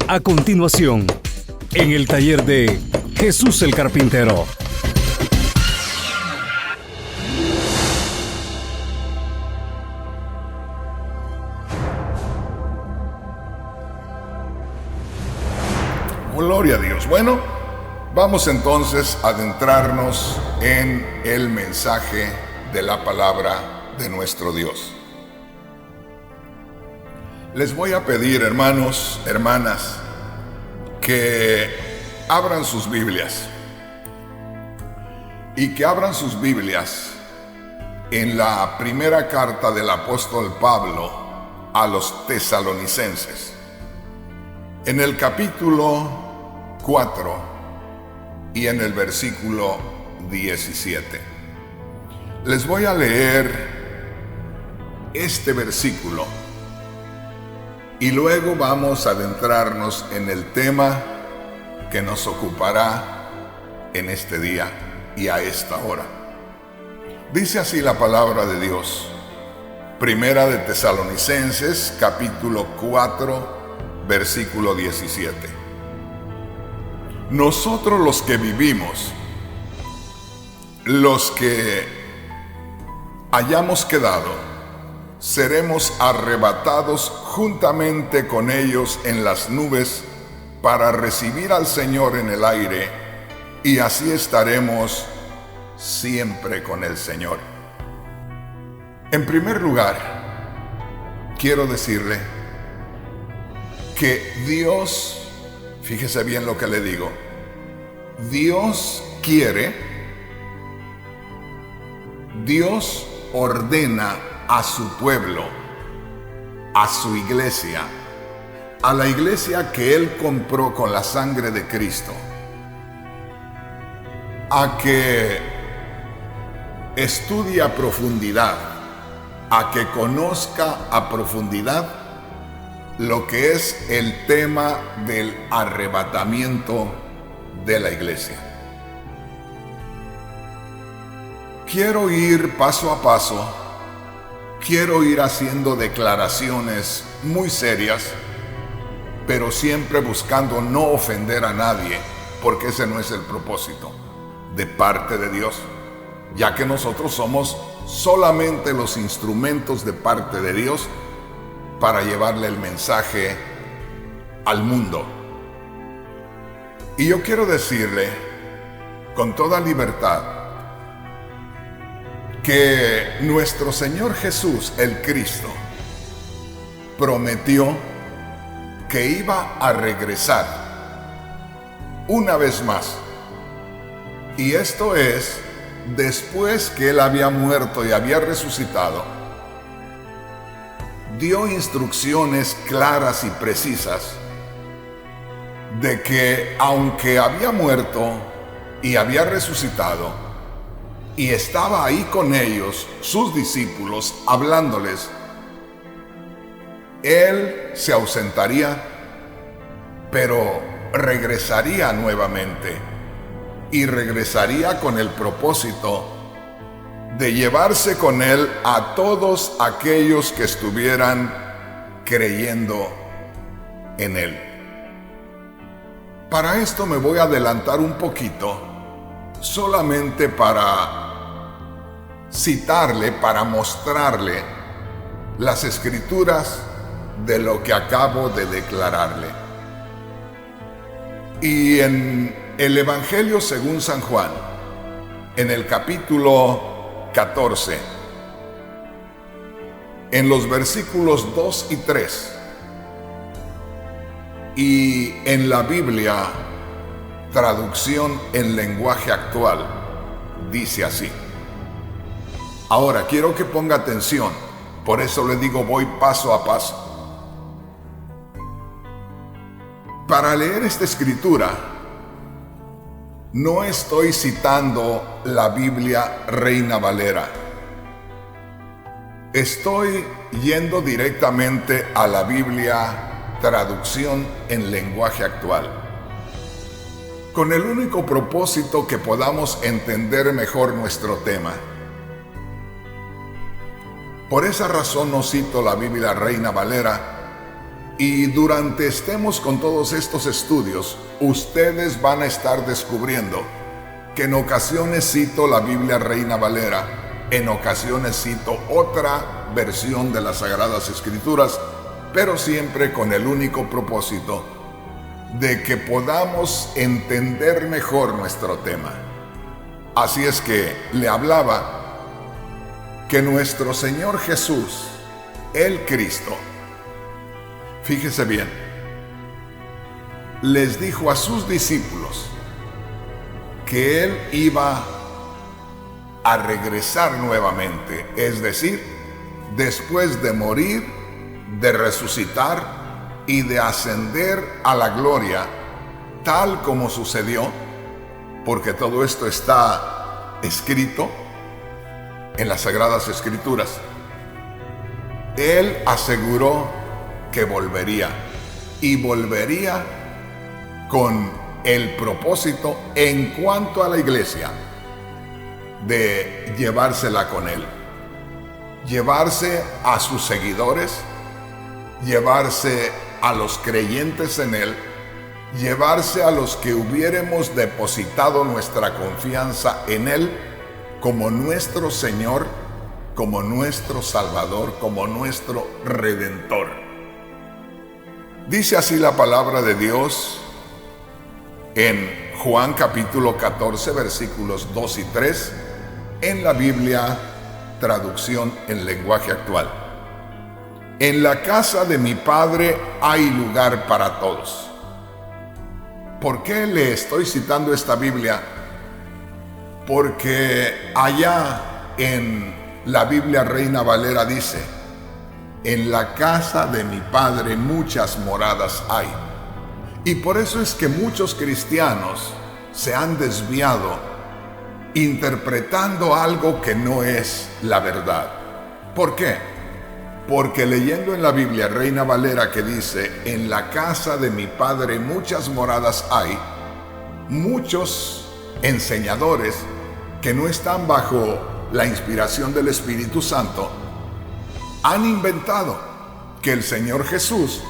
A continuación, en el taller de Jesús el Carpintero. Gloria a Dios. Bueno, vamos entonces a adentrarnos en el mensaje de la palabra de nuestro Dios. Les voy a pedir, hermanos, hermanas, que abran sus Biblias y que abran sus Biblias en la primera carta del apóstol Pablo a los tesalonicenses, en el capítulo 4 y en el versículo 17. Les voy a leer este versículo y luego vamos a adentrarnos en el tema que nos ocupará en este día y a esta hora. Dice así la palabra de Dios. Primera de Tesalonicenses, capítulo 4, versículo 17. Nosotros los que vivimos, los que hayamos quedado, seremos arrebatados juntamente con ellos en las nubes para recibir al Señor en el aire, y así estaremos siempre con el Señor. En primer lugar, quiero decirle que Dios, fíjese bien lo que le digo, Dios quiere, Dios ordena a su pueblo, a su iglesia, a la iglesia que Él compró con la sangre de Cristo, a que estudie a profundidad, a que conozca a profundidad lo que es el tema del arrebatamiento de la iglesia. Quiero ir paso a paso, quiero ir haciendo declaraciones muy serias, pero siempre buscando no ofender a nadie, porque ese no es el propósito de parte de Dios, ya que nosotros somos solamente los instrumentos de parte de Dios para llevarle el mensaje al mundo. Y yo quiero decirle con toda libertad que nuestro Señor Jesús, el Cristo, prometió que iba a regresar una vez más. Y esto es después que Él había muerto y había resucitado. Dio instrucciones claras y precisas de que aunque había muerto y había resucitado y estaba ahí con ellos, sus discípulos, hablándoles, Él se ausentaría, pero regresaría nuevamente, y regresaría con el propósito de llevarse con Él a todos aquellos que estuvieran creyendo en Él. Para esto me voy a adelantar un poquito, solamente para citarle, para mostrarle las escrituras de lo que acabo de declararle. Y en el Evangelio según San Juan, en el capítulo 14, en los versículos 2 y 3, y en la Biblia, traducción en lenguaje actual, dice así. Ahora, quiero que ponga atención, por eso le digo, voy paso a paso. Para leer esta escritura, no estoy citando la Biblia Reina Valera. Estoy yendo directamente a la Biblia traducción en lenguaje actual, con el único propósito que podamos entender mejor nuestro tema. Por esa razón no cito la Biblia Reina Valera, y durante estemos con todos estos estudios, ustedes van a estar descubriendo que en ocasiones cito la Biblia Reina Valera, en ocasiones cito otra versión de las Sagradas Escrituras, pero siempre con el único propósito de que podamos entender mejor nuestro tema. Así es que le hablaba que nuestro Señor Jesús, el Cristo, fíjese bien, les dijo a sus discípulos que Él iba a regresar nuevamente, es decir, después de morir, de resucitar y de ascender a la gloria, tal como sucedió, porque todo esto está escrito en las Sagradas Escrituras. Él aseguró que volvería, y volvería con el propósito en cuanto a la iglesia de llevársela con Él, llevarse a sus seguidores, llevarse a los creyentes en Él, llevarse a los que hubiéramos depositado nuestra confianza en Él como nuestro Señor, como nuestro Salvador, como nuestro Redentor. Dice así la palabra de Dios en Juan capítulo 14, versículos 2 y 3, en la Biblia traducción en lenguaje actual. En la casa de mi Padre hay lugar para todos. ¿Por qué le estoy citando esta Biblia? Porque allá en la Biblia Reina Valera dice: en la casa de mi Padre muchas moradas hay. Y por eso es que muchos cristianos se han desviado interpretando algo que no es la verdad. ¿Por qué? Porque leyendo en la Biblia Reina Valera que dice: en la casa de mi Padre muchas moradas hay, muchos enseñadores que no están bajo la inspiración del Espíritu Santo han inventado que el Señor Jesús,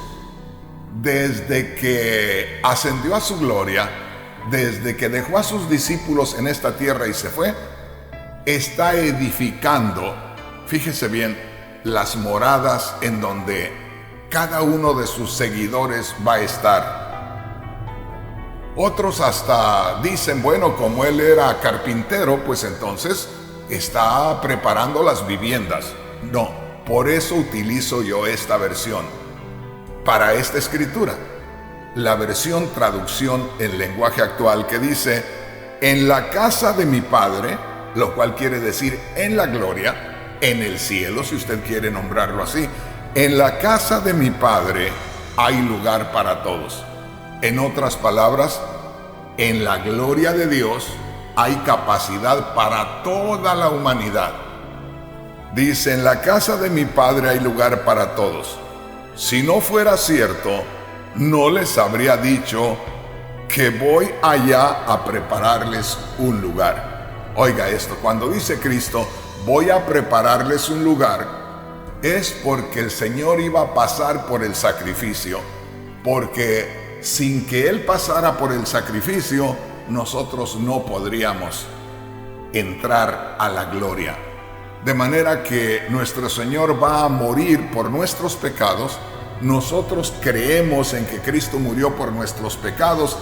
desde que ascendió a su gloria, desde que dejó a sus discípulos en esta tierra y se fue, está edificando, fíjese bien, las moradas en donde cada uno de sus seguidores va a estar. Otros hasta dicen, bueno, como él era carpintero, pues entonces está preparando las viviendas. No. Por eso utilizo yo esta versión para esta escritura, la versión traducción en lenguaje actual que dice: en la casa de mi Padre, lo cual quiere decir en la gloria, en el cielo, si usted quiere nombrarlo así. En la casa de mi Padre hay lugar para todos. En otras palabras, en la gloria de Dios hay capacidad para toda la humanidad. Dice: en la casa de mi Padre hay lugar para todos. Si no fuera cierto, no les habría dicho que voy allá a prepararles un lugar. Oiga esto, cuando dice Cristo, voy a prepararles un lugar, es porque el Señor iba a pasar por el sacrificio. Porque sin que Él pasara por el sacrificio, nosotros no podríamos entrar a la gloria. De manera que nuestro Señor va a morir por nuestros pecados. Nosotros creemos en que Cristo murió por nuestros pecados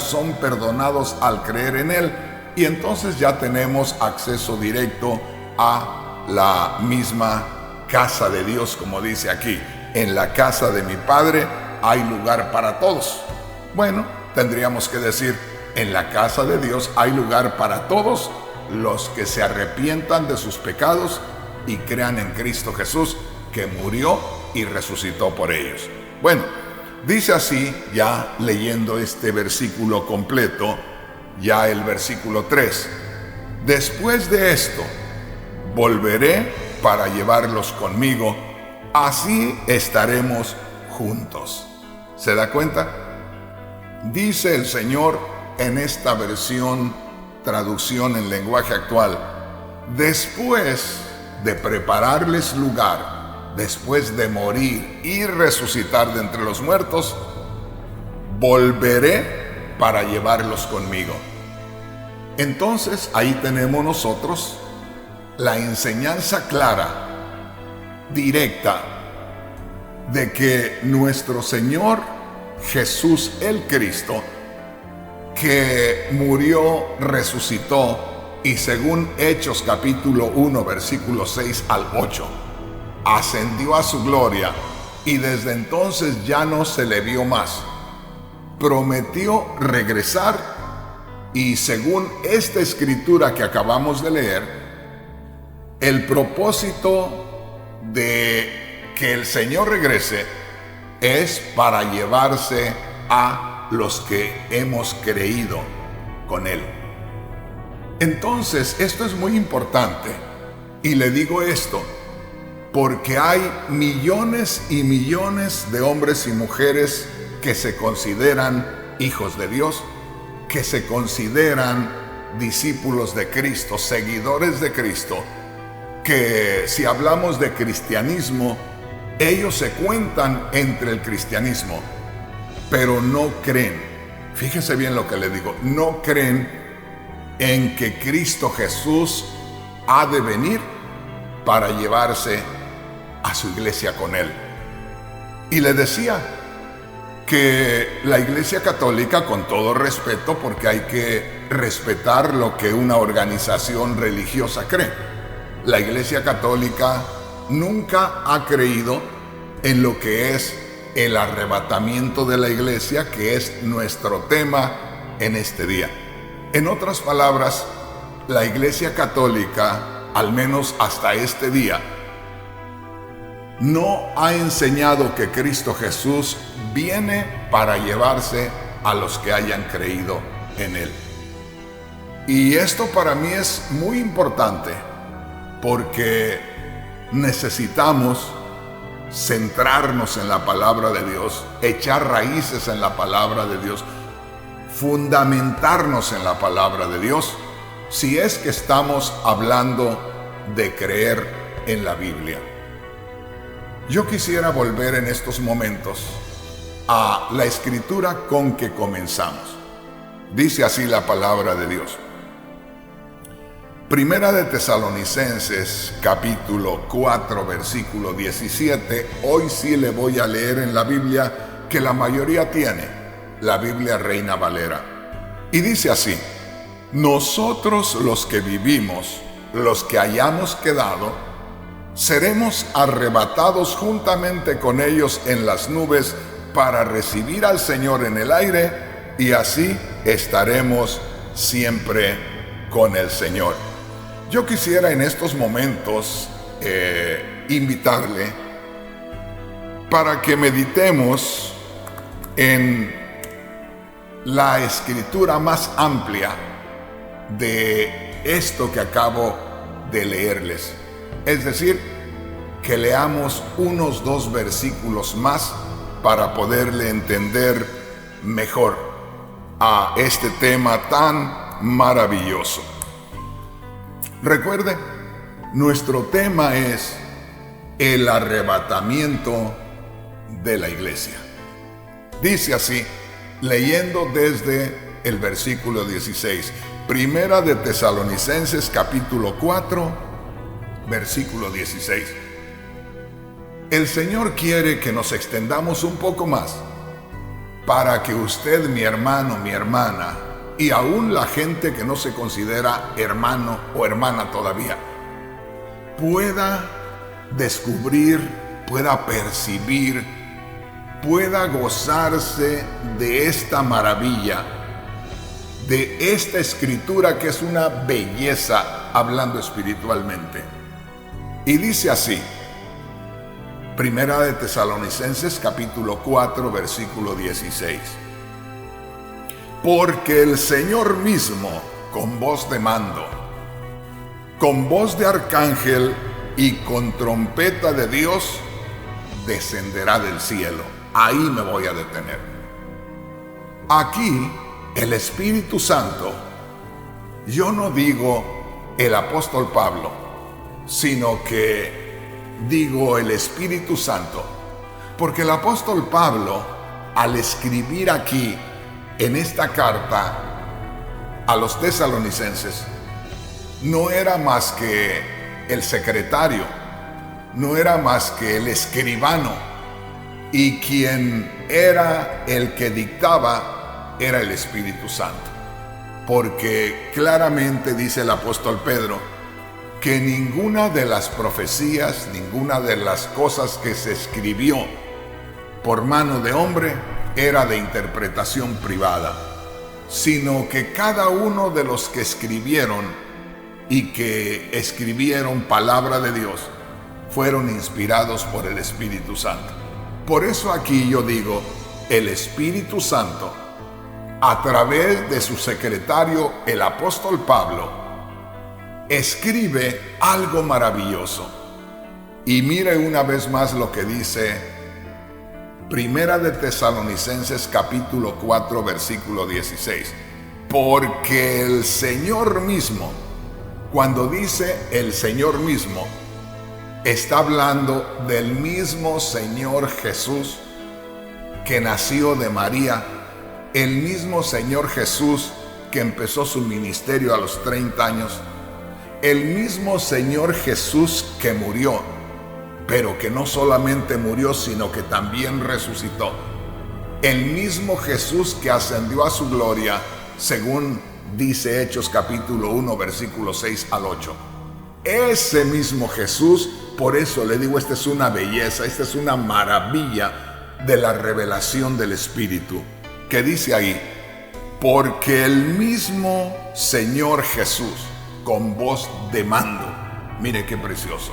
son perdonados al creer en Él, y entonces ya tenemos acceso directo a la misma casa de Dios, como dice aquí: en la casa de mi Padre hay lugar para todos. Bueno, tendríamos que decir: en la casa de Dios hay lugar para todos los que se arrepientan de sus pecados y crean en Cristo Jesús, que murió y resucitó por ellos. Bueno, dice así, ya leyendo este versículo completo, ya el versículo 3: después de esto volveré para llevarlos conmigo, así estaremos juntos. ¿Se da cuenta? Dice el Señor en esta versión traducción en lenguaje actual: después de prepararles lugar después de morir y resucitar de entre los muertos, volveré para llevarlos conmigo. Entonces ahí tenemos nosotros la enseñanza clara, directa, de que nuestro Señor Jesús el Cristo, que murió, resucitó, y según Hechos capítulo 1, versículos 6 al 8, ascendió a su gloria y desde entonces ya no se le vio más. Prometió regresar y según esta escritura que acabamos de leer, el propósito de que el Señor regrese es para llevarse a los que hemos creído con Él. Entonces, esto es muy importante, y le digo esto porque hay millones y millones de hombres y mujeres que se consideran hijos de Dios, que se consideran discípulos de Cristo, seguidores de Cristo, que si hablamos de cristianismo, ellos se cuentan entre el cristianismo, pero no creen, fíjese bien lo que le digo, no creen en que Cristo Jesús ha de venir para llevarse a su iglesia con Él. Y le decía que la Iglesia Católica, con todo respeto, porque hay que respetar lo que una organización religiosa cree, la Iglesia Católica nunca ha creído en lo que es el arrebatamiento de la iglesia, que es nuestro tema en este día. En otras palabras, la Iglesia Católica, al menos hasta este día, no ha enseñado que Cristo Jesús viene para llevarse a los que hayan creído en Él. Y esto para mí es muy importante, porque necesitamos centrarnos en la palabra de Dios, echar raíces en la palabra de Dios, fundamentarnos en la palabra de Dios, si es que estamos hablando de creer en la Biblia. Yo quisiera volver en estos momentos a la escritura con que comenzamos. Dice así la palabra de Dios. Primera de Tesalonicenses, capítulo 4, versículo 17. Hoy sí le voy a leer en la Biblia que la mayoría tiene, la Biblia Reina Valera. Y dice así: nosotros los que vivimos, los que hayamos quedado, seremos arrebatados juntamente con ellos en las nubes para recibir al Señor en el aire, y así estaremos siempre con el Señor. Yo quisiera en estos momentos invitarle para que meditemos en la escritura más amplia de esto que acabo de leerles. Es decir, que leamos unos 2 versículos más para poderle entender mejor a este tema tan maravilloso. Recuerde, nuestro tema es el arrebatamiento de la iglesia. Dice así, leyendo desde el versículo 16, Primera de Tesalonicenses capítulo 4, versículo 16. El Señor quiere que nos extendamos un poco más para que usted, mi hermano, mi hermana, y aún la gente que no se considera hermano o hermana todavía, pueda descubrir, pueda percibir, pueda gozarse de esta maravilla, de esta escritura que es una belleza hablando espiritualmente. Y dice así, Primera de Tesalonicenses capítulo 4 versículo 16. Porque el Señor mismo, con voz de mando, con voz de arcángel y con trompeta de Dios, descenderá del cielo. Ahí me voy a detener. Aquí el Espíritu Santo, yo no digo el apóstol Pablo, sino que digo el Espíritu Santo, porque el apóstol Pablo, al escribir aquí en esta carta a los tesalonicenses, no era más que el secretario, no era más que el escribano, y quien era el que dictaba era el Espíritu Santo. Porque claramente dice el apóstol Pedro que ninguna de las profecías, ninguna de las cosas que se escribió por mano de hombre era de interpretación privada, sino que cada uno de los que escribieron y que escribieron palabra de Dios fueron inspirados por el Espíritu Santo. Por eso aquí yo digo, el Espíritu Santo, a través de su secretario, el apóstol Pablo, escribe algo maravilloso. Y mire una vez más lo que dice Primera de Tesalonicenses capítulo 4 versículo 16. Porque el Señor mismo, cuando dice el Señor mismo, está hablando del mismo Señor Jesús que nació de María, el mismo Señor Jesús que empezó su ministerio a los 30 años, el mismo Señor Jesús que murió, pero que no solamente murió, sino que también resucitó. El mismo Jesús que ascendió a su gloria, según dice Hechos capítulo 1, versículos 6 al 8. Ese mismo Jesús, por eso le digo, esta es una belleza, esta es una maravilla de la revelación del Espíritu, que dice ahí, porque el mismo Señor Jesús, con voz de mando, mire qué precioso.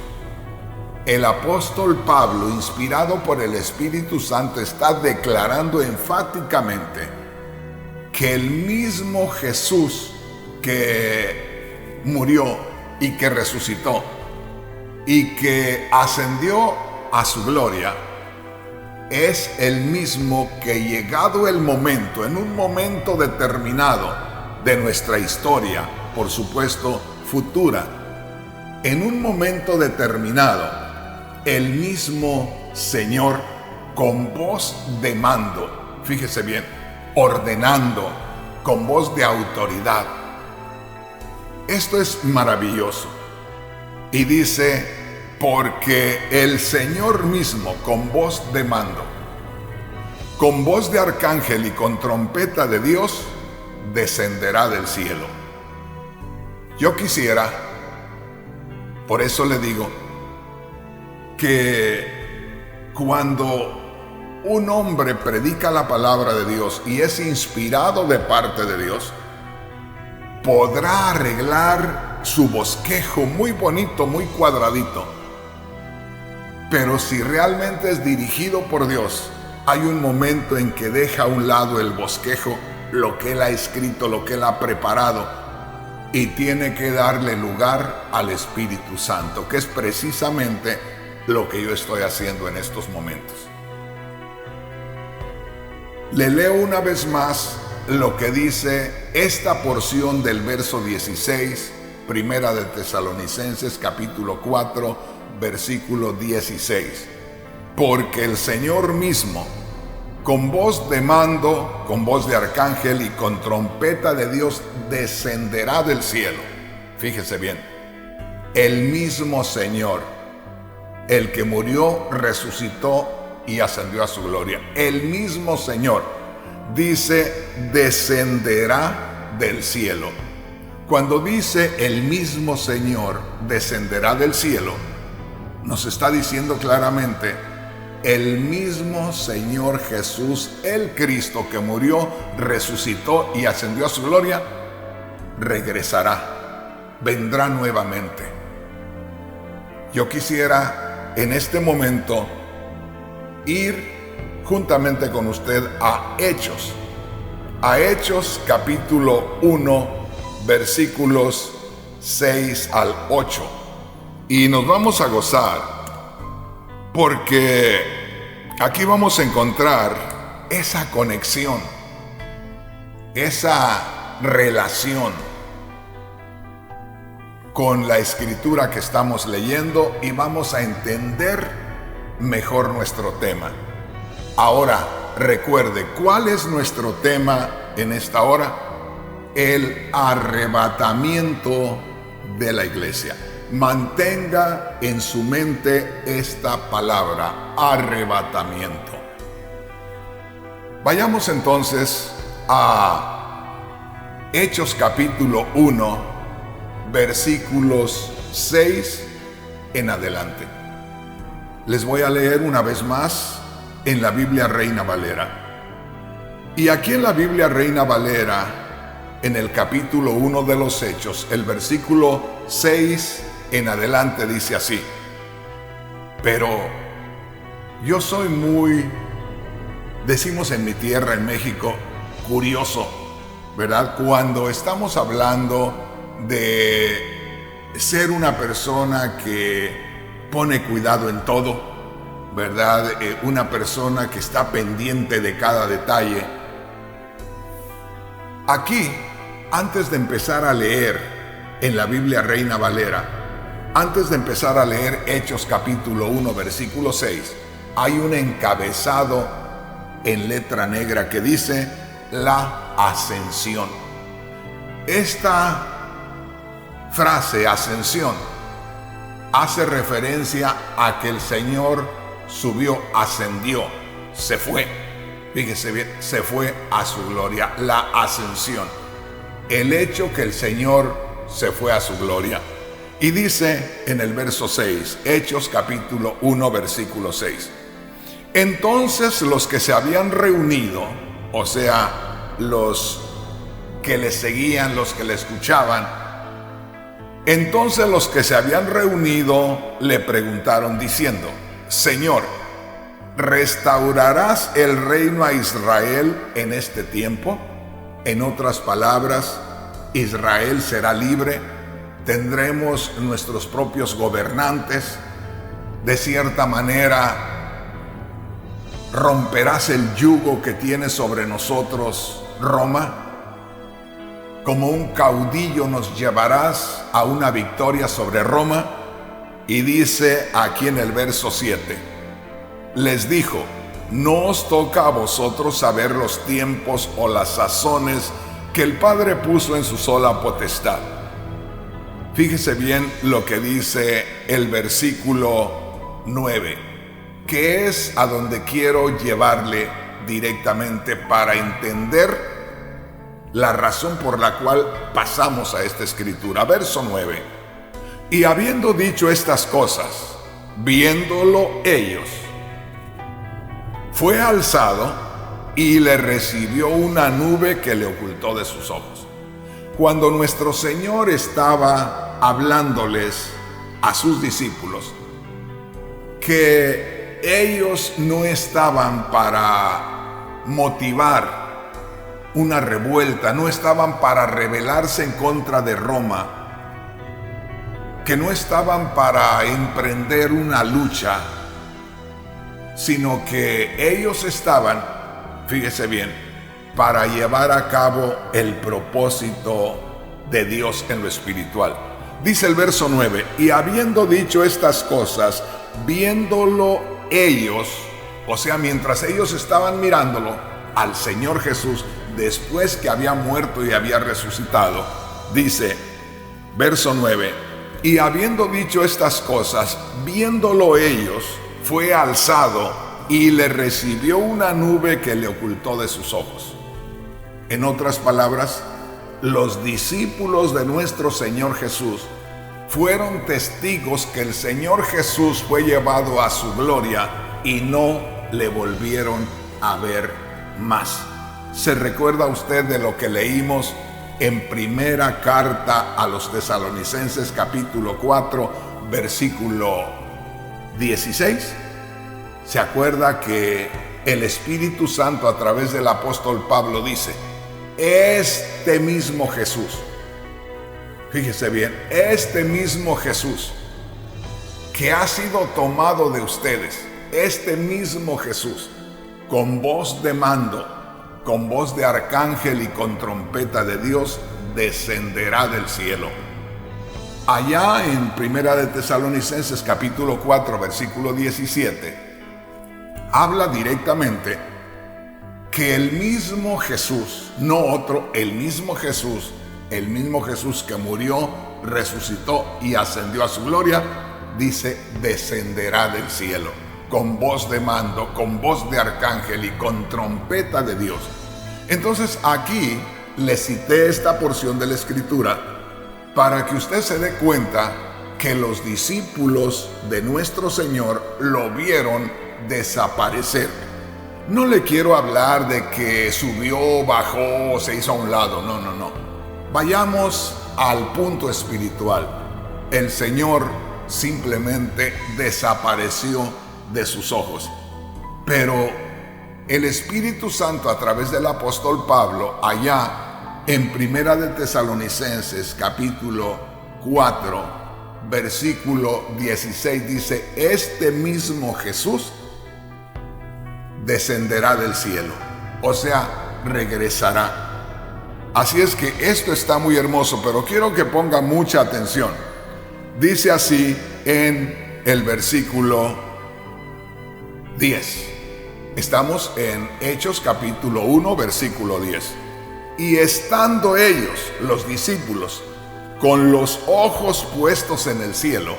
El apóstol Pablo, inspirado por el Espíritu Santo, está declarando enfáticamente que el mismo Jesús que murió y que resucitó y que ascendió a su gloria, es el mismo que, llegado el momento, en un momento determinado de nuestra historia, por supuesto futura, en un momento determinado, el mismo Señor con voz de mando, fíjese bien, ordenando, con voz de autoridad. Esto es maravilloso. Y dice, porque el Señor mismo, con voz de mando, con voz de arcángel y con trompeta de Dios, descenderá del cielo. Yo quisiera, por eso le digo, que cuando un hombre predica la palabra de Dios y es inspirado de parte de Dios, podrá arreglar su bosquejo muy bonito, muy cuadradito. Pero si realmente es dirigido por Dios, hay un momento en que deja a un lado el bosquejo, lo que Él ha escrito, lo que Él ha preparado, y tiene que darle lugar al Espíritu Santo, que es precisamente lo que yo estoy haciendo en estos momentos. Le leo una vez más lo que dice esta porción del verso 16, Primera de Tesalonicenses capítulo 4, versículo 16. Porque el Señor mismo, con voz de mando, con voz de arcángel y con trompeta de Dios, descenderá del cielo. Fíjese bien, el mismo Señor, el que murió, resucitó y ascendió a su gloria. El mismo Señor, dice, descenderá del cielo. Cuando dice el mismo Señor descenderá del cielo, nos está diciendo claramente, el mismo Señor Jesús, el Cristo que murió, resucitó y ascendió a su gloria, regresará, vendrá nuevamente. Yo quisiera en este momento ir juntamente con usted a Hechos capítulo 1, versículos 6 al 8. Y nos vamos a gozar, porque aquí vamos a encontrar esa conexión, esa relación con la escritura que estamos leyendo y vamos a entender mejor nuestro tema. Ahora, recuerde, ¿cuál es nuestro tema en esta hora? El arrebatamiento de la iglesia. Mantenga en su mente esta palabra, arrebatamiento. Vayamos entonces a Hechos capítulo 1, versículos 6 en adelante. Les voy a leer una vez más en la Biblia Reina Valera. Y aquí en la Biblia Reina Valera, en el capítulo 1 de los Hechos, el versículo 6 en adelante dice así: pero yo soy muy, decimos en mi tierra, en México, curioso, ¿verdad? Cuando estamos hablando de ser una persona que pone cuidado en todo, ¿verdad? Una persona que está pendiente de cada detalle. Aquí, antes de empezar a leer en la Biblia Reina Valera, antes de empezar a leer Hechos capítulo 1, versículo 6, hay un encabezado en letra negra que dice la ascensión. Esta frase, ascensión, hace referencia a que el Señor subió, ascendió, se fue. Fíjese bien, se fue a su gloria, la ascensión. El hecho que el Señor se fue a su gloria. Y dice en el verso 6, Hechos capítulo 1, versículo 6. Entonces los que se habían reunido, o sea, los que le seguían, los que le escuchaban, entonces los que se habían reunido le preguntaron diciendo: Señor, ¿restaurarás el reino a Israel en este tiempo? En otras palabras, Israel será libre, tendremos nuestros propios gobernantes, de cierta manera romperás el yugo que tiene sobre nosotros Roma, como un caudillo nos llevarás a una victoria sobre Roma. Y dice aquí en el verso 7, les dijo: no os toca a vosotros saber los tiempos o las sazones que el Padre puso en su sola potestad. Fíjese bien lo que dice el versículo 9, que es a donde quiero llevarle directamente para entender la razón por la cual pasamos a esta escritura. Verso 9. Y habiendo dicho estas cosas, viéndolo ellos, fue alzado y le recibió una nube que le ocultó de sus ojos. Cuando nuestro Señor estaba hablándoles a sus discípulos, que ellos no estaban para motivar una revuelta, no estaban para rebelarse en contra de Roma, que no estaban para emprender una lucha, sino que ellos estaban, fíjese bien, para llevar a cabo el propósito de Dios en lo espiritual. Dice el verso 9, y habiendo dicho estas cosas, viéndolo ellos, o sea, mientras ellos estaban mirándolo al Señor Jesús, después que había muerto y había resucitado, dice, verso 9, y habiendo dicho estas cosas, viéndolo ellos, fue alzado y le recibió una nube que le ocultó de sus ojos. En otras palabras, los discípulos de nuestro Señor Jesús fueron testigos que el Señor Jesús fue llevado a su gloria y no le volvieron a ver más. ¿Se recuerda usted de lo que leímos en primera carta a los Tesalonicenses capítulo 4, versículo 16? ¿Se acuerda que el Espíritu Santo a través del apóstol Pablo dice: este mismo Jesús, fíjese bien, este mismo Jesús que ha sido tomado de ustedes, este mismo Jesús, con voz de mando, con voz de arcángel y con trompeta de Dios, descenderá del cielo. Allá en Primera de Tesalonicenses capítulo 4 versículo 17, habla directamente que el mismo Jesús, no otro, el mismo Jesús que murió, resucitó y ascendió a su gloria, dice, descenderá del cielo, con voz de mando, con voz de arcángel y con trompeta de Dios. Entonces aquí le cité esta porción de la Escritura para que usted se dé cuenta que los discípulos de nuestro Señor lo vieron desaparecer. No le quiero hablar de que subió, bajó, se hizo a un lado, no. Vayamos al punto espiritual. El Señor simplemente desapareció de sus ojos. Pero el Espíritu Santo, a través del apóstol Pablo, allá en Primera de Tesalonicenses capítulo 4 versículo 16, dice, este mismo Jesús descenderá del cielo, o sea, regresará. Así es que esto está muy hermoso, pero quiero que ponga mucha atención. Dice así en el versículo 10. Estamos en Hechos capítulo 1, versículo 10. Y estando ellos, los discípulos, con los ojos puestos en el cielo,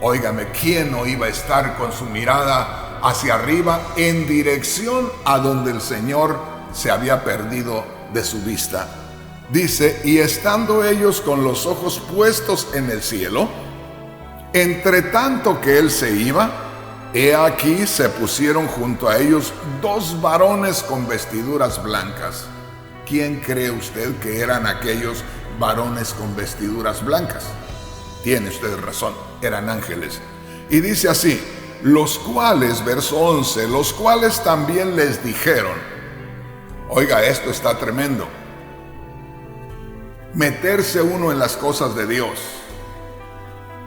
óigame, ¿quién no iba a estar con su mirada hacia arriba en dirección a donde el Señor se había perdido de su vista? Dice, y estando ellos con los ojos puestos en el cielo, entre tanto que él se iba, he aquí se pusieron junto a ellos dos varones con vestiduras blancas. ¿Quién cree usted que eran aquellos varones con vestiduras blancas? Tiene usted razón, eran ángeles. Y dice así, los cuales, verso 11, los cuales también les dijeron, oiga, esto está tremendo, meterse uno en las cosas de Dios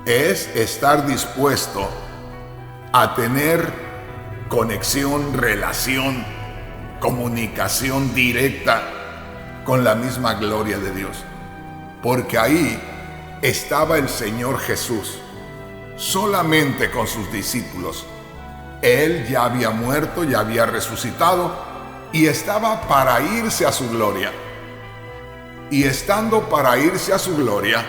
es estar dispuesto a tener conexión, relación, comunicación directa con la misma gloria de Dios. Porque ahí estaba el Señor Jesús, solamente con sus discípulos. Él ya había muerto, ya había resucitado y estaba para irse a su gloria. Y estando para irse a su gloria,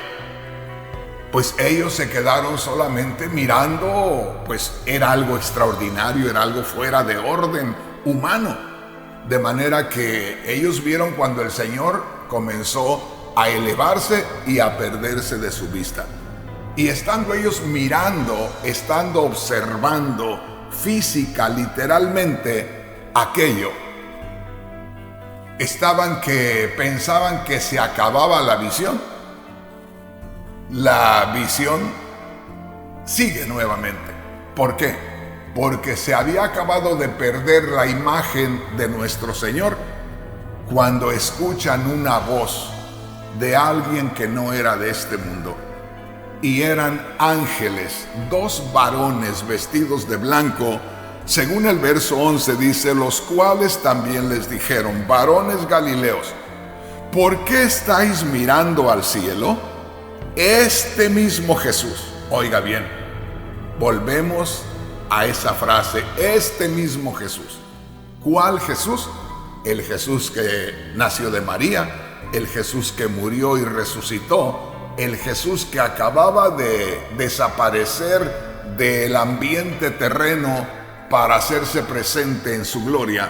pues ellos se quedaron solamente mirando, pues era algo extraordinario, era algo fuera de orden humano. De manera que ellos vieron cuando el Señor comenzó a elevarse y a perderse de su vista. Y estando ellos mirando, estando observando física, literalmente, aquello, estaban que pensaban que se acababa la visión. La visión sigue nuevamente. ¿Por qué? Porque se había acabado de perder la imagen de nuestro Señor cuando escuchan una voz de alguien que no era de este mundo. Y eran ángeles, dos varones vestidos de blanco. Según el verso 11 dice, los cuales también les dijeron, varones Galileos, ¿por qué estáis mirando al cielo? Este mismo Jesús, oiga bien, volvemos a esa frase, este mismo Jesús. ¿Cuál Jesús? El Jesús que nació de María, el Jesús que murió y resucitó, el Jesús que acababa de desaparecer del ambiente terreno para hacerse presente en su gloria.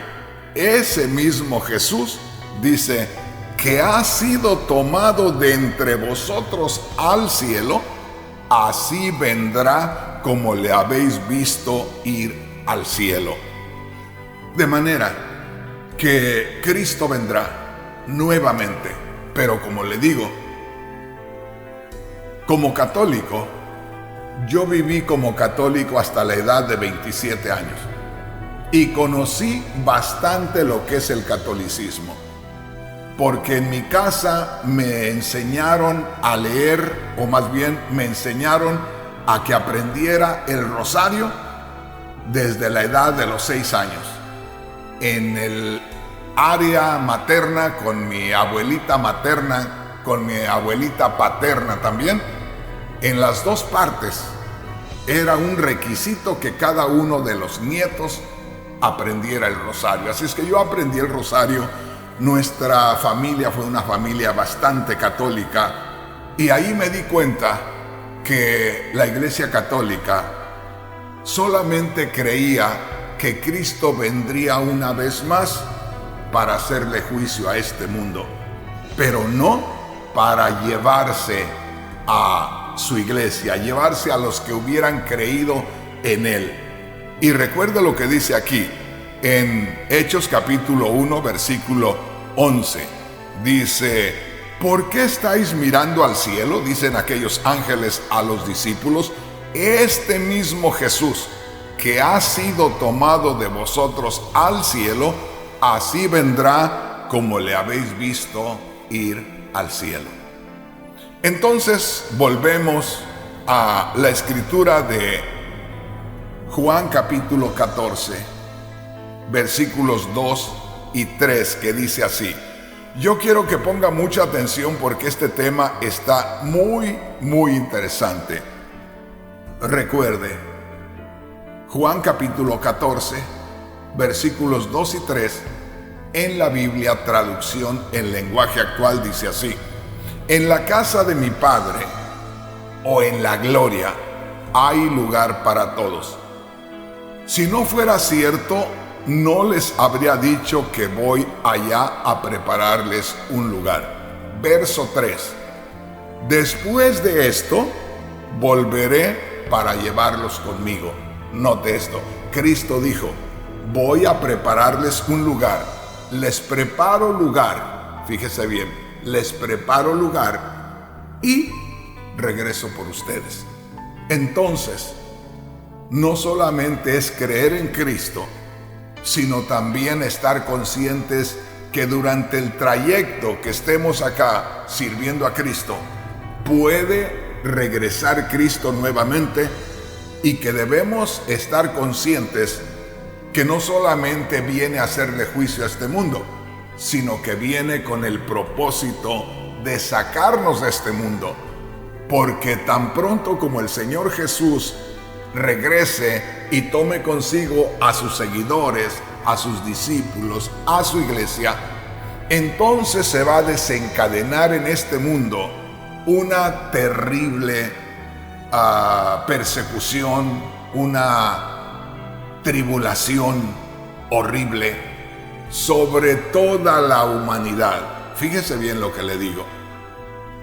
Ese mismo Jesús dice que ha sido tomado de entre vosotros al cielo, así vendrá como le habéis visto ir al cielo. De manera que Cristo vendrá nuevamente, pero como le digo, como católico, yo viví como católico hasta la edad de 27 años y conocí bastante lo que es el catolicismo, porque en mi casa me enseñaron a leer, o más bien me enseñaron a que aprendiera el rosario desde la edad de los 6 años. En el área materna, con mi abuelita materna, con mi abuelita paterna también, en las dos partes era un requisito que cada uno de los nietos aprendiera el rosario. Así es que yo aprendí el rosario. Nuestra familia fue una familia bastante católica y ahí me di cuenta que la Iglesia Católica solamente creía que Cristo vendría una vez más para hacerle juicio a este mundo, pero no para llevarse a su iglesia, llevarse a los que hubieran creído en él. Y recuerda lo que dice aquí en Hechos capítulo 1 versículo 11. Dice: ¿por qué estáis mirando al cielo?, dicen aquellos ángeles a los discípulos. Este mismo Jesús que ha sido tomado de vosotros al cielo, así vendrá como le habéis visto ir al cielo. Entonces volvemos a la escritura de Juan capítulo 14, versículos 2 y 3, que dice así. Yo quiero que ponga mucha atención porque este tema está muy interesante. Recuerde, Juan capítulo 14, versículos 2 y 3, en la Biblia traducción en lenguaje actual dice así: en la casa de mi Padre, o en la gloria, hay lugar para todos. Si no fuera cierto, no les habría dicho que voy allá a prepararles un lugar. Verso 3. Después de esto, volveré para llevarlos conmigo. Note esto. Cristo dijo: voy a prepararles un lugar. Les preparo lugar. Fíjese bien. Les preparo lugar y regreso por ustedes. Entonces, no solamente es creer en Cristo, sino también estar conscientes que durante el trayecto que estemos acá sirviendo a Cristo, puede regresar Cristo nuevamente, y que debemos estar conscientes que no solamente viene a hacerle juicio a este mundo, sino que viene con el propósito de sacarnos de este mundo, porque tan pronto como el Señor Jesús regrese y tome consigo a sus seguidores, a sus discípulos, a su iglesia, entonces se va a desencadenar en este mundo una terrible persecución, una tribulación horrible sobre toda la humanidad. Fíjese bien lo que le digo.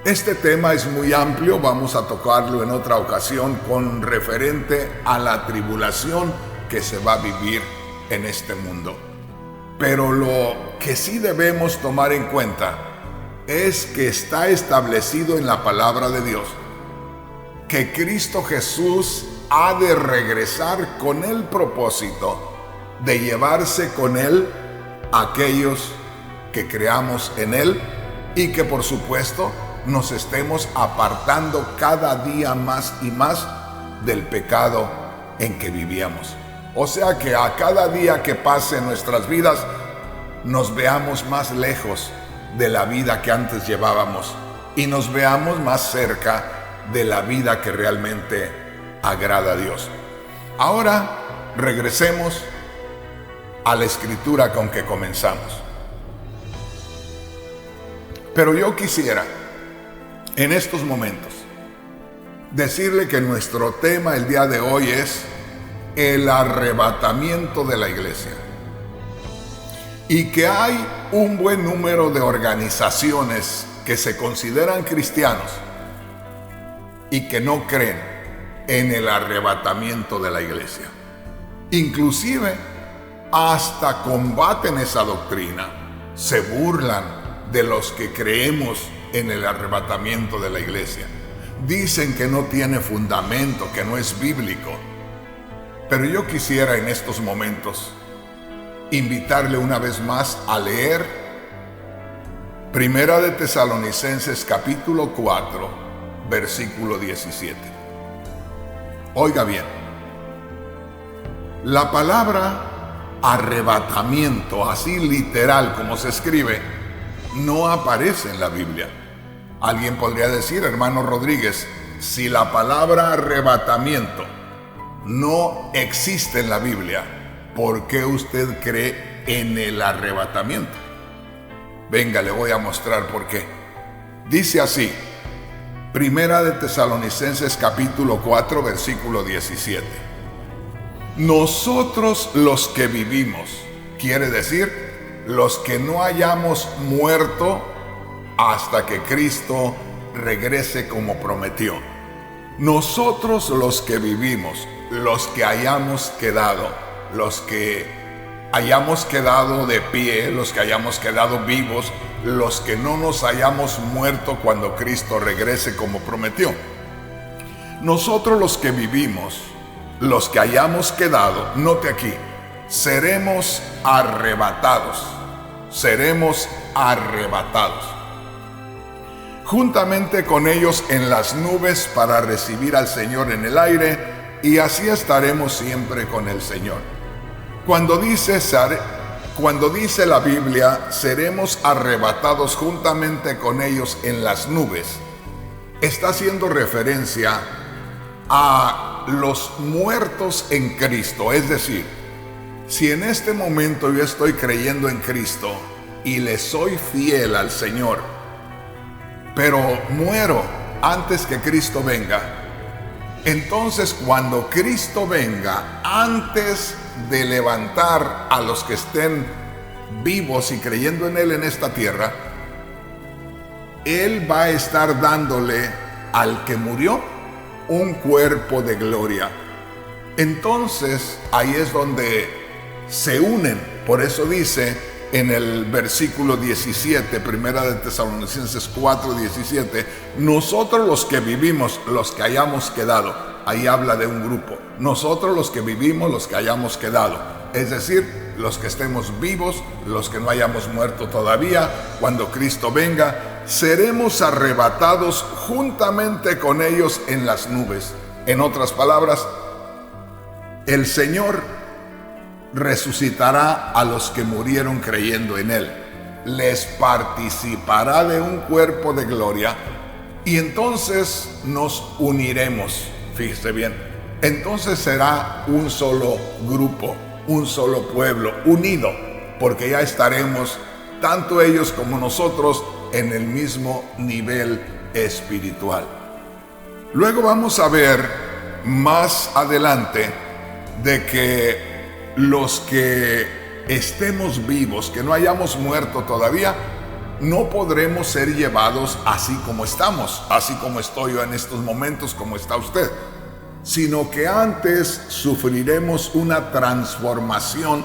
Este tema es muy amplio, vamos a tocarlo en otra ocasión con referente a la tribulación que se va a vivir en este mundo. Pero lo que sí debemos tomar en cuenta es que está establecido en la palabra de Dios que Cristo Jesús ha de regresar con el propósito de llevarse con él a aquellos que creamos en él y que por supuesto nos estemos apartando cada día más y más del pecado en que vivíamos. O sea que a cada día que pase en nuestras vidas nos veamos más lejos de la vida que antes llevábamos y nos veamos más cerca de la vida que realmente agrada a Dios. Ahora regresemos a la escritura con que comenzamos. Pero yo quisiera en estos momentos decirle que nuestro tema el día de hoy es el arrebatamiento de la iglesia, y que hay un buen número de organizaciones que se consideran cristianos y que no creen en el arrebatamiento de la iglesia. Inclusive hasta combaten esa doctrina, se burlan de los que creemos en el arrebatamiento de la iglesia. Dicen que no tiene fundamento, que no es bíblico. Pero yo quisiera en estos momentos invitarle una vez más a leer Primera de Tesalonicenses capítulo 4, versículo 17. Oiga bien, la palabra arrebatamiento, así literal como se escribe, no aparece en la Biblia. Alguien podría decir: hermano Rodríguez, si la palabra arrebatamiento no existe en la Biblia, ¿por qué usted cree en el arrebatamiento? Venga, le voy a mostrar por qué. Dice así, Primera de Tesalonicenses capítulo 4, versículo 17. Nosotros los que vivimos, quiere decir, los que no hayamos muerto hasta que Cristo regrese como prometió. Nosotros los que vivimos, los que hayamos quedado, los que hayamos quedado de pie, los que hayamos quedado vivos, los que no nos hayamos muerto cuando Cristo regrese como prometió. Nosotros los que vivimos, los que hayamos quedado, note aquí, seremos arrebatados, juntamente con ellos en las nubes para recibir al Señor en el aire, y así estaremos siempre con el Señor. Cuando dice la Biblia, seremos arrebatados juntamente con ellos en las nubes, está haciendo referencia a los muertos en Cristo. Es decir, si en este momento yo estoy creyendo en Cristo y le soy fiel al Señor, pero muero antes que Cristo venga, entonces cuando Cristo venga, antes de levantar a los que estén vivos y creyendo en Él en esta tierra, Él va a estar dándole al que murió un cuerpo de gloria. Entonces ahí es donde se unen. Por eso dice en el versículo 17, Primera de Tesalonicenses 4, 17, nosotros los que vivimos, los que hayamos quedado. Ahí habla de un grupo. Nosotros los que vivimos, los que hayamos quedado. Es decir, los que estemos vivos, los que no hayamos muerto todavía, cuando Cristo venga, seremos arrebatados juntamente con ellos en las nubes. En otras palabras, el Señor resucitará a los que murieron creyendo en Él. Les participará de un cuerpo de gloria y entonces nos uniremos. Fíjese bien, entonces será un solo grupo, un solo pueblo, unido, porque ya estaremos, tanto ellos como nosotros, en el mismo nivel espiritual. Luego vamos a ver más adelante de que los que estemos vivos, que no hayamos muerto todavía, no podremos ser llevados así como estamos, así como estoy yo en estos momentos, como está usted, sino que antes sufriremos una transformación.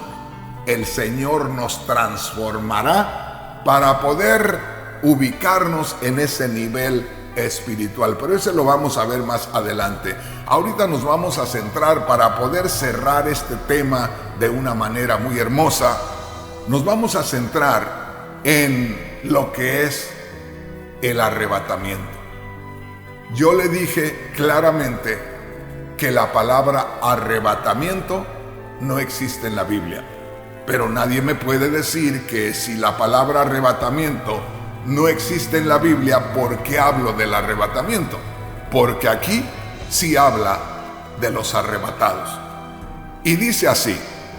El Señor nos transformará para poder ubicarnos en ese nivel espiritual, pero ese lo vamos a ver más adelante. Ahorita nos vamos a centrar, para poder cerrar este tema de una manera muy hermosa, nos vamos a centrar en lo que es el arrebatamiento. Yo le dije claramente que la palabra arrebatamiento no existe en la Biblia, pero nadie me puede decir que si la palabra arrebatamiento no existe en la Biblia, ¿por qué hablo del arrebatamiento? Porque aquí sí habla de los arrebatados. Y dice así,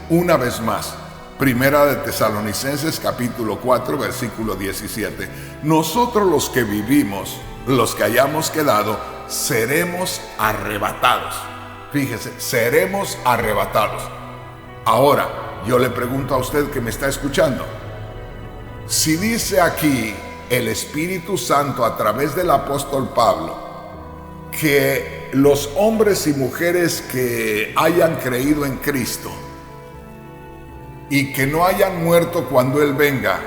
una vez más, Primera de Tesalonicenses capítulo 4, versículo 17. Nosotros los que vivimos, los que hayamos quedado, seremos arrebatados. Fíjese, seremos arrebatados. Ahora, yo le pregunto a usted que me está escuchando, si dice aquí el Espíritu Santo a través del apóstol Pablo que los hombres y mujeres que hayan creído en Cristo y que no hayan muerto cuando Él venga,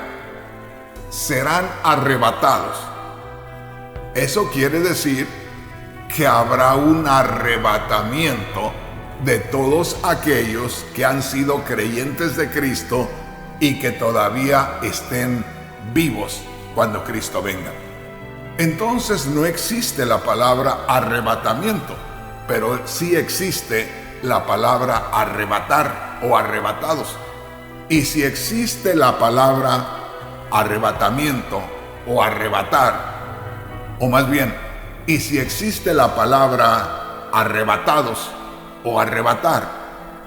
serán arrebatados, eso quiere decir que habrá un arrebatamiento de todos aquellos que han sido creyentes de Cristo y que todavía estén vivos cuando Cristo venga. Entonces no existe la palabra arrebatamiento, pero sí existe la palabra arrebatar o arrebatados. Y si existe la palabra arrebatamiento o arrebatar, o más bien Y si existe la palabra arrebatados o arrebatar,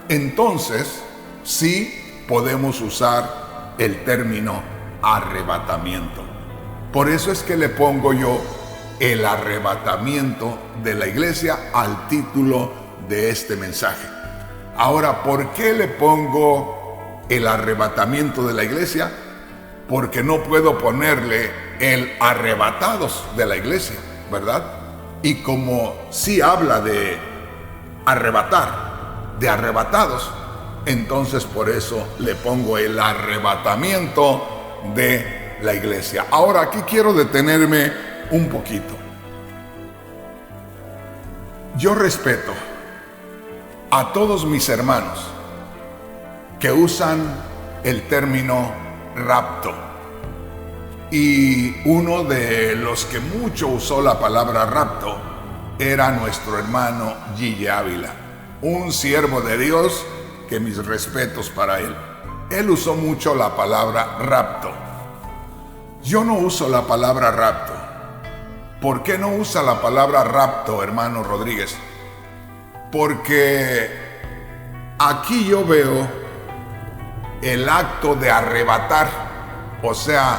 entonces sí podemos usar el término arrebatamiento. Por eso es que le pongo yo el arrebatamiento de la iglesia al título de este mensaje. Ahora, ¿por qué le pongo el arrebatamiento de la iglesia? Porque no puedo ponerle el arrebatados de la iglesia, ¿verdad? Y como sí habla de arrebatar, de arrebatados, entonces por eso le pongo el arrebatamiento de la iglesia. Ahora aquí quiero detenerme un poquito. Yo respeto a todos mis hermanos que usan el término rapto. Y uno de los que mucho usó la palabra rapto era nuestro hermano Gille Ávila, un siervo de Dios que mis respetos para él. Él usó mucho la palabra rapto. Yo no uso la palabra rapto. ¿Por qué no usa la palabra rapto, hermano Rodríguez? Porque aquí yo veo el acto de arrebatar, o sea,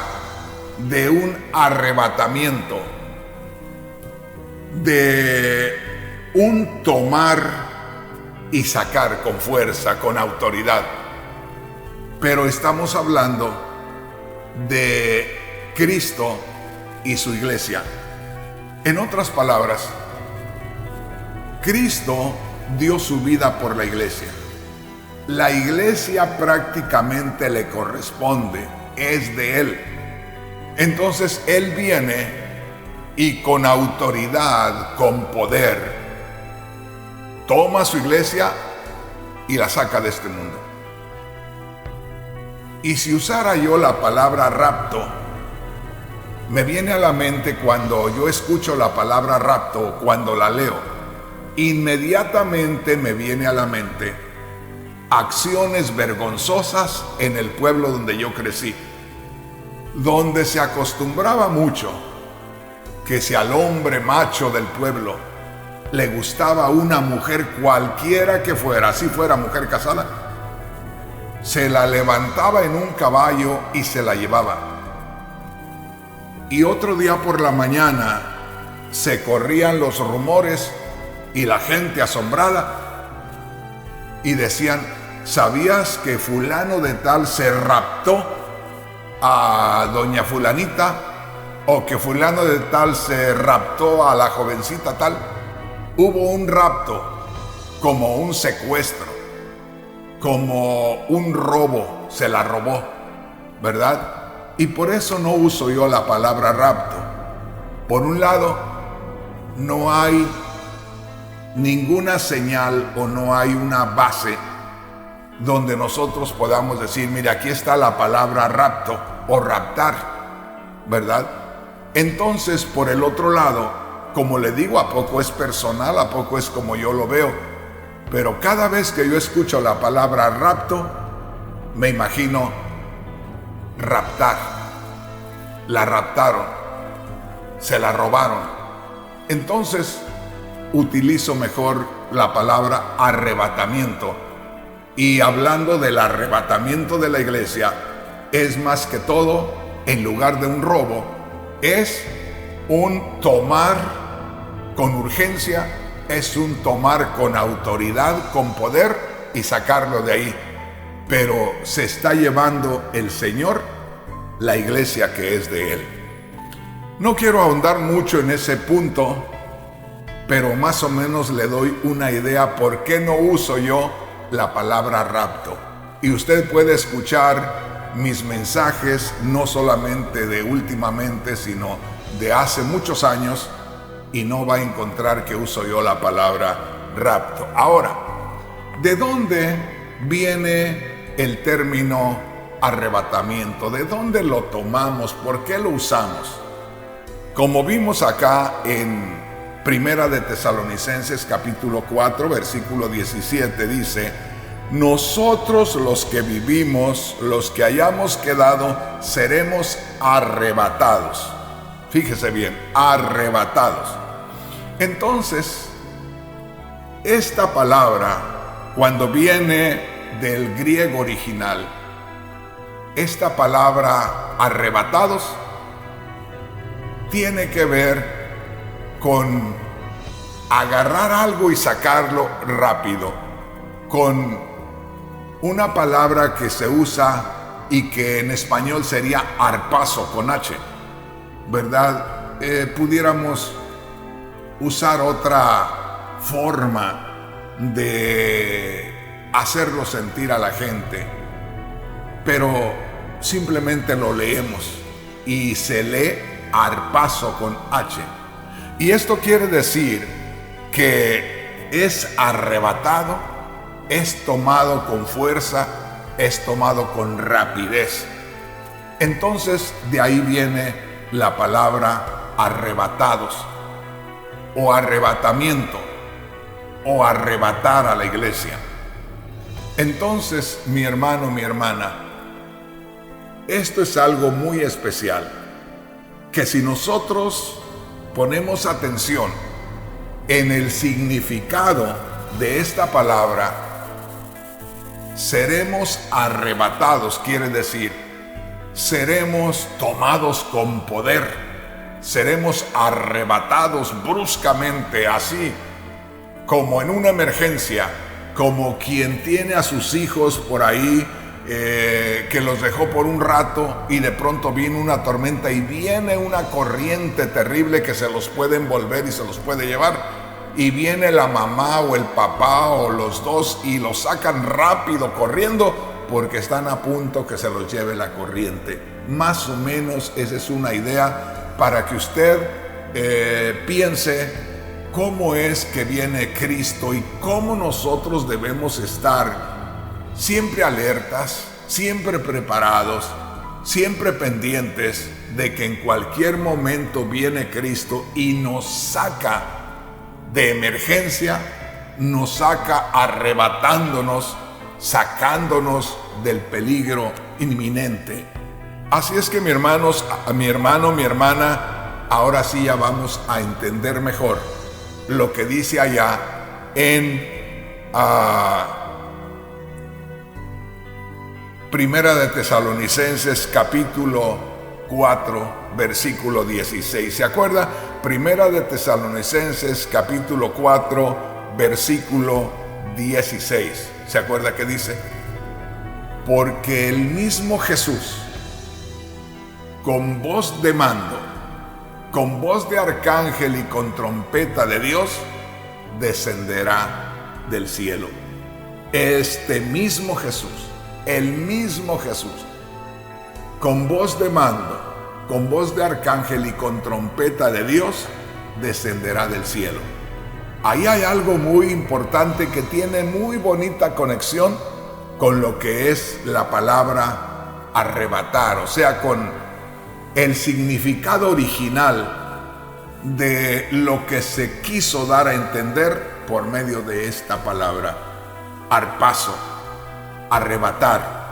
de un arrebatamiento, de un tomar y sacar con fuerza, con autoridad. Pero estamos hablando de Cristo y su iglesia. En otras palabras, Cristo dio su vida por la iglesia. La iglesia prácticamente le corresponde, es de Él. Entonces Él viene y con autoridad, con poder, toma su iglesia y la saca de este mundo. Y si usara yo la palabra rapto, me viene a la mente cuando yo escucho la palabra rapto, cuando la leo, inmediatamente me viene a la mente acciones vergonzosas en el pueblo donde yo crecí, donde se acostumbraba mucho que si al hombre macho del pueblo le gustaba una mujer cualquiera que fuera, si fuera mujer casada, se la levantaba en un caballo y se la llevaba. Y otro día por la mañana se corrían los rumores y la gente asombrada y decían: ¿sabías que fulano de tal se raptó a doña fulanita? ¿O que fulano de tal se raptó a la jovencita tal? Hubo un rapto, como un secuestro, como un robo, se la robó, ¿verdad? Y por eso no uso yo la palabra rapto. Por un lado, no hay ninguna señal o no hay una base donde nosotros podamos decir: mire, aquí está la palabra rapto o raptar, ¿verdad? Entonces, por el otro lado, como le digo, a poco es personal, a poco es como yo lo veo, pero cada vez que yo escucho la palabra rapto, me imagino raptar. La raptaron, se la robaron. Entonces, utilizo mejor la palabra arrebatamiento. Y hablando del arrebatamiento de la iglesia, es más que todo, en lugar de un robo, es un tomar con urgencia, es un tomar con autoridad, con poder y sacarlo de ahí. Pero se está llevando el Señor la iglesia que es de Él. No quiero ahondar mucho en ese punto, pero más o menos le doy una idea por qué no uso yo la palabra rapto. Y usted puede escuchar mis mensajes, no solamente de últimamente, sino de hace muchos años, y no va a encontrar que uso yo la palabra rapto. Ahora, ¿de dónde viene el término arrebatamiento? ¿De dónde lo tomamos? ¿Por qué lo usamos? Como vimos acá en Primera de Tesalonicenses capítulo 4 versículo 17, dice: nosotros los que vivimos, los que hayamos quedado, seremos arrebatados. Fíjese bien, arrebatados. Entonces, esta palabra, cuando viene del griego original, esta palabra arrebatados tiene que ver con agarrar algo y sacarlo rápido, con una palabra que se usa y que en español sería arpazo con H, ¿verdad? Pudiéramos usar otra forma de hacerlo sentir a la gente, pero simplemente lo leemos y se lee arpazo con H. Y esto quiere decir que es arrebatado, es tomado con fuerza, es tomado con rapidez. Entonces de ahí viene la palabra arrebatados, o arrebatamiento, o arrebatar a la iglesia. Entonces, mi hermano, mi hermana, esto es algo muy especial, que si nosotros ponemos atención en el significado de esta palabra, seremos arrebatados, quiere decir, seremos tomados con poder, seremos arrebatados bruscamente, así como en una emergencia, como quien tiene a sus hijos por ahí, que los dejó por un rato y de pronto viene una tormenta y viene una corriente terrible que se los puede envolver y se los puede llevar, y viene la mamá o el papá o los dos y los sacan rápido corriendo porque están a punto que se los lleve la corriente. Más o menos esa es una idea para que usted piense cómo es que viene Cristo y cómo nosotros debemos estar siempre alertas, siempre preparados, siempre pendientes de que en cualquier momento viene Cristo y nos saca de emergencia, nos saca arrebatándonos, sacándonos del peligro inminente. Así es que mi hermano, mi hermana, ahora sí ya vamos a entender mejor lo que dice allá en Primera de Tesalonicenses capítulo 4 versículo 16. ¿Se acuerda? Primera de Tesalonicenses capítulo 4 versículo 16. ¿Se acuerda que dice? Porque el mismo Jesús, con voz de mando, con voz de arcángel y con trompeta de Dios, descenderá del cielo. Este mismo Jesús, el mismo Jesús, con voz de mando, con voz de arcángel y con trompeta de Dios, descenderá del cielo. Ahí hay algo muy importante que tiene muy bonita conexión con lo que es la palabra arrebatar, o sea, con el significado original de lo que se quiso dar a entender por medio de esta palabra, arpazo, arrebatar.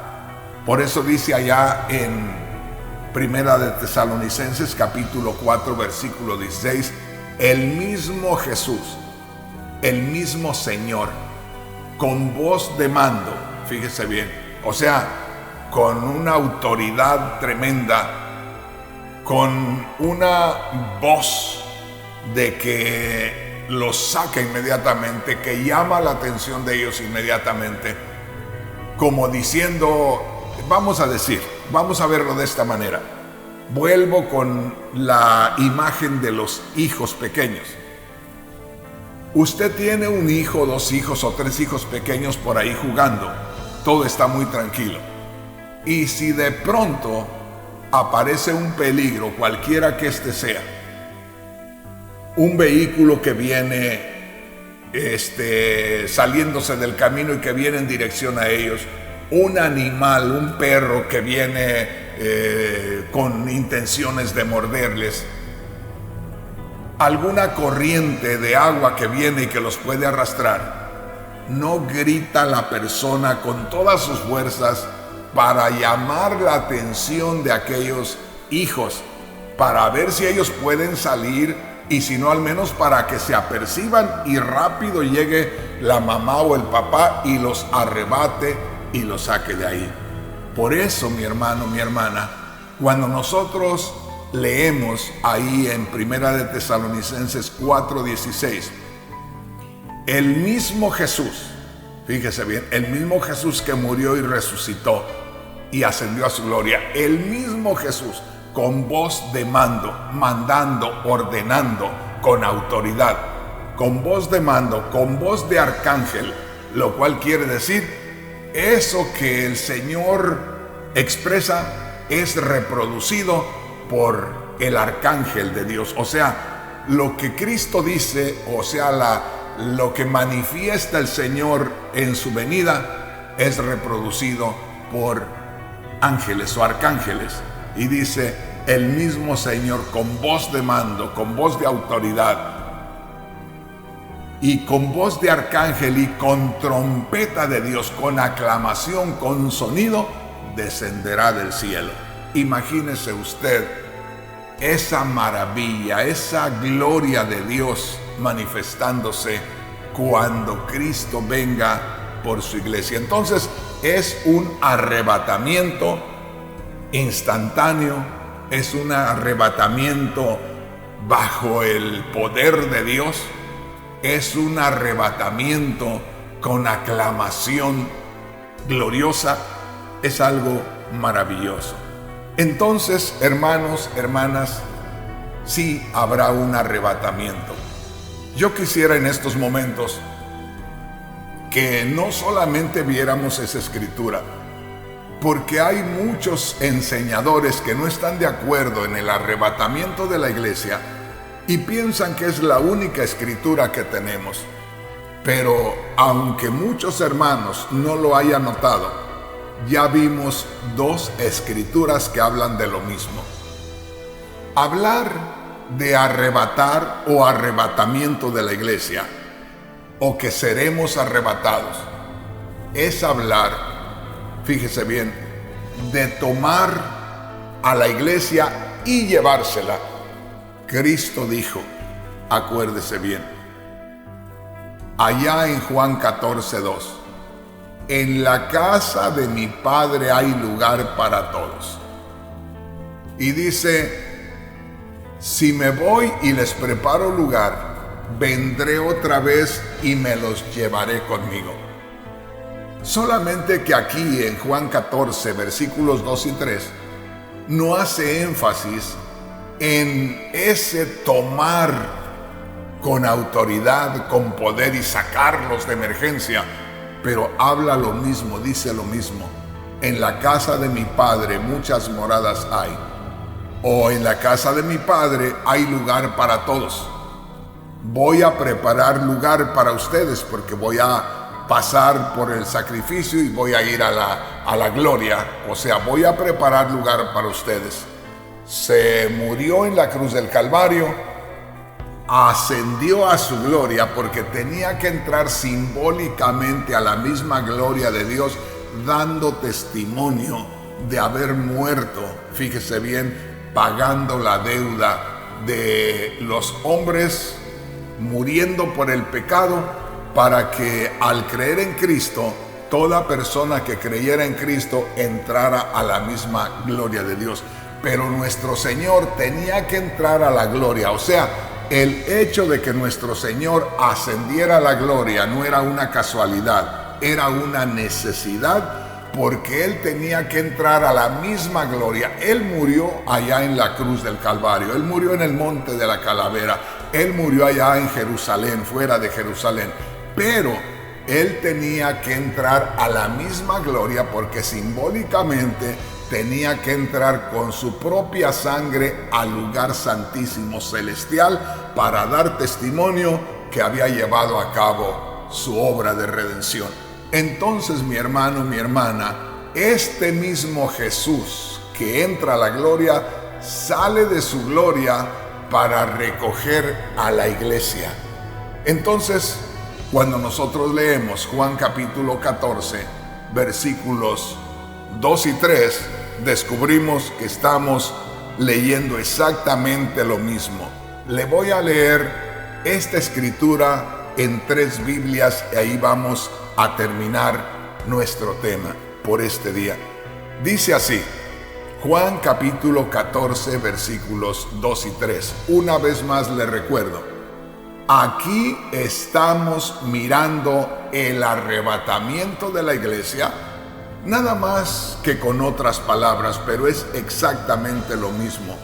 Por eso dice allá en Primera de Tesalonicenses capítulo 4 versículo 16, el mismo Jesús, el mismo Señor, con voz de mando, fíjese bien, o sea, con una autoridad tremenda, con una voz de que los saca inmediatamente, que llama la atención de ellos inmediatamente, como diciendo, vamos a verlo de esta manera. Vuelvo con la imagen de los hijos pequeños. Usted tiene un hijo, dos hijos o tres hijos pequeños por ahí jugando. Todo está muy tranquilo. Y si de pronto aparece un peligro, cualquiera que este sea, un vehículo que viene saliéndose del camino y que viene en dirección a ellos, un animal, un perro que viene con intenciones de morderles, alguna corriente de agua que viene y que los puede arrastrar, no grita la persona con todas sus fuerzas para llamar la atención de aquellos hijos, para ver si ellos pueden salir y si no al menos para que se aperciban y rápido llegue la mamá o el papá y los arrebate y los saque de ahí. Por eso, mi hermano, mi hermana, cuando nosotros leemos ahí en Primera de Tesalonicenses 4:16, el mismo Jesús, fíjese bien, el mismo Jesús que murió y resucitó y ascendió a su gloria, el mismo Jesús con voz de mando, mandando, ordenando, con autoridad, con voz de mando, con voz de arcángel, lo cual quiere decir, eso que el Señor expresa es reproducido por el arcángel de Dios. O sea, lo que Cristo dice, o sea, lo que manifiesta el Señor en su venida es reproducido por ángeles o arcángeles. Y dice, el mismo Señor con voz de mando, con voz de autoridad y con voz de arcángel y con trompeta de Dios, con aclamación, con sonido, descenderá del cielo. Imagínese usted esa maravilla, esa gloria de Dios manifestándose cuando Cristo venga por su iglesia. Entonces es un arrebatamiento instantáneo, es un arrebatamiento bajo el poder de Dios, es un arrebatamiento con aclamación gloriosa, es algo maravilloso. Entonces, hermanos, hermanas, sí habrá un arrebatamiento. Yo quisiera en estos momentos que no solamente viéramos esa escritura, porque hay muchos enseñadores que no están de acuerdo en el arrebatamiento de la iglesia y piensan que es la única escritura que tenemos. Pero aunque muchos hermanos no lo hayan notado, ya vimos dos escrituras que hablan de lo mismo. Hablar de arrebatar o arrebatamiento de la iglesia, o que seremos arrebatados, es hablar, fíjese bien, de tomar a la iglesia y llevársela. Cristo dijo, acuérdese bien, allá en Juan 14:2, en la casa de mi Padre hay lugar para todos. Y dice, si me voy y les preparo lugar, vendré otra vez y me los llevaré conmigo. Solamente que aquí en Juan 14, versículos 2 y 3, no hace énfasis en ese tomar con autoridad, con poder y sacarlos de emergencia, pero habla lo mismo, dice lo mismo. En la casa de mi Padre muchas moradas hay, o en la casa de mi Padre hay lugar para todos. Voy a preparar lugar para ustedes porque voy a pasar por el sacrificio y voy a ir a la gloria. O sea, voy a preparar lugar para ustedes. Se murió en la cruz del Calvario, ascendió a su gloria porque tenía que entrar simbólicamente a la misma gloria de Dios, dando testimonio de haber muerto, fíjese bien, pagando la deuda de los hombres, muriendo por el pecado, para que al creer en Cristo, toda persona que creyera en Cristo entrara a la misma gloria de Dios. Pero nuestro Señor tenía que entrar a la gloria, o sea, el hecho de que nuestro Señor ascendiera a la gloria no era una casualidad, era una necesidad, porque Él tenía que entrar a la misma gloria. Él murió allá en la cruz del Calvario, Él murió en el monte de la calavera, Él murió allá en Jerusalén, fuera de Jerusalén, pero Él tenía que entrar a la misma gloria porque simbólicamente tenía que entrar con su propia sangre al lugar santísimo celestial para dar testimonio que había llevado a cabo su obra de redención. Entonces, mi hermano, mi hermana, este mismo Jesús que entra a la gloria, sale de su gloria para recoger a la iglesia. Entonces, cuando nosotros leemos Juan capítulo 14, versículos 2 y 3, descubrimos que estamos leyendo exactamente lo mismo. le voy a leer esta escritura en 3 Biblias y ahí vamos a terminar nuestro tema por este día. Dice así, Juan capítulo 14 versículos 2 y 3. Una vez más le recuerdo, aquí estamos mirando el arrebatamiento de la iglesia, nada más que con otras palabras, pero es exactamente lo mismo.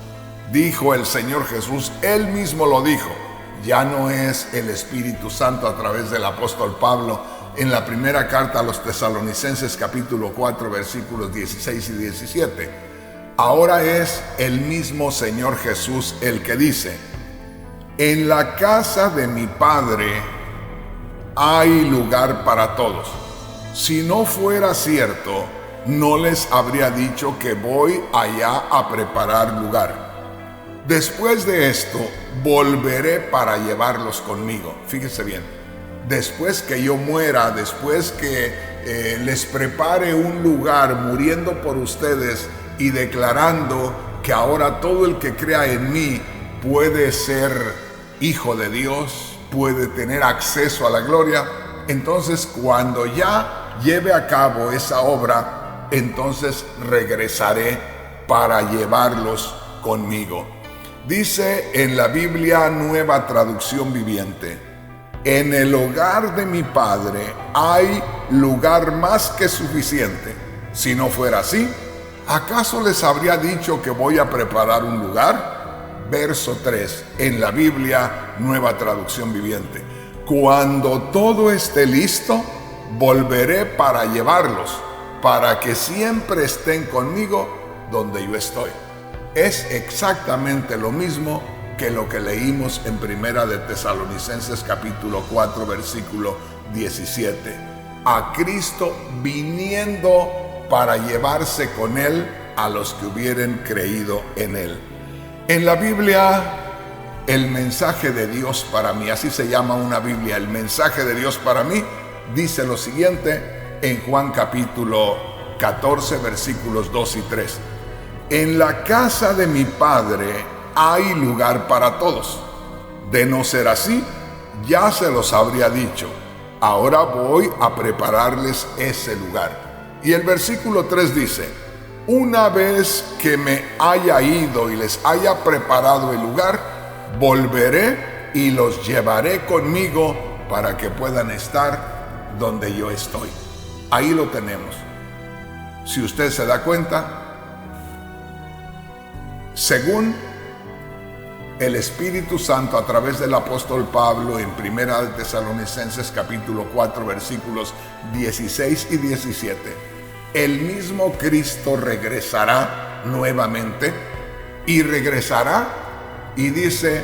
Dijo el Señor Jesús, Él mismo lo dijo. Ya no es el Espíritu Santo a través del apóstol Pablo en la primera carta a los Tesalonicenses capítulo 4 versículos 16 y 17. Ahora es el mismo Señor Jesús el que dice, en la casa de mi Padre hay lugar para todos. Si no fuera cierto, no les habría dicho que voy allá a preparar lugar. Después de esto, volveré para llevarlos conmigo. Fíjense bien, después que yo muera, después que les prepare un lugar muriendo por ustedes y declarando que ahora todo el que crea en mí puede ser hijo de Dios, puede tener acceso a la gloria, entonces cuando ya lleve a cabo esa obra, entonces regresaré para llevarlos conmigo. Dice en la Biblia Nueva Traducción Viviente, en el hogar de mi Padre hay lugar más que suficiente. Si no fuera así, ¿acaso les habría dicho que voy a preparar un lugar? Verso 3, en la Biblia Nueva Traducción Viviente. Cuando todo esté listo, volveré para llevarlos, para que siempre estén conmigo donde yo estoy. Es exactamente lo mismo que lo que leímos en Primera de Tesalonicenses capítulo 4 versículo 17. A Cristo viniendo para llevarse con Él a los que hubieren creído en Él. En la Biblia, el mensaje de Dios para mí, así se llama una Biblia, el mensaje de Dios para mí, dice lo siguiente en Juan capítulo 14 versículos 2 y 3. En la casa de mi Padre hay lugar para todos. De no ser así, ya se los habría dicho. Ahora voy a prepararles ese lugar. Y el versículo 3 dice, una vez que me haya ido y les haya preparado el lugar, volveré y los llevaré conmigo para que puedan estar donde yo estoy. Ahí lo tenemos. Si usted se da cuenta, según el Espíritu Santo a través del apóstol Pablo en Primera de Tesalonicenses capítulo 4 versículos 16 y 17, el mismo Cristo regresará nuevamente y regresará y dice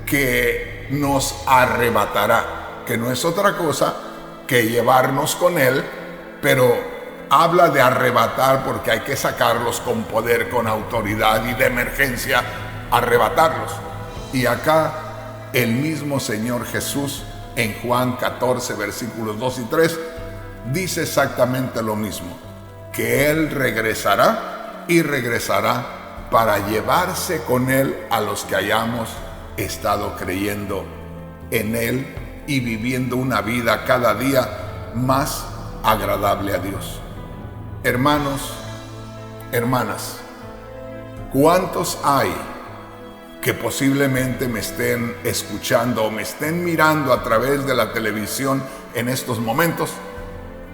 que nos arrebatará, que no es otra cosa que llevarnos con Él, pero habla de arrebatar porque hay que sacarlos con poder, con autoridad y de emergencia, arrebatarlos. Y acá el mismo Señor Jesús en Juan 14 versículos 2 y 3 dice exactamente lo mismo, que Él regresará y regresará para llevarse con Él a los que hayamos estado creyendo en Él y viviendo una vida cada día más agradable a Dios. Hermanos, hermanas, ¿cuántos hay que posiblemente me estén escuchando o me estén mirando a través de la televisión en estos momentos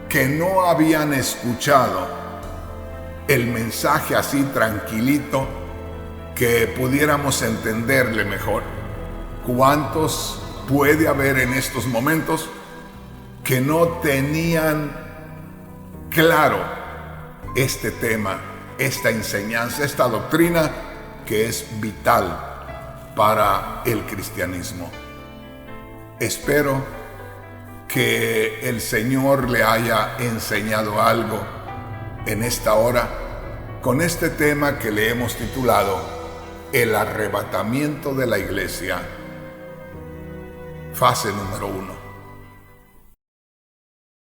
que no habían escuchado el mensaje así tranquilito que pudiéramos entenderle mejor? ¿Cuántos puede haber en estos momentos que no tenían claro este tema, esta enseñanza, esta doctrina que es vital para el cristianismo? Espero que el Señor le haya enseñado algo en esta hora con este tema que le hemos titulado El arrebatamiento de la iglesia, fase número 1.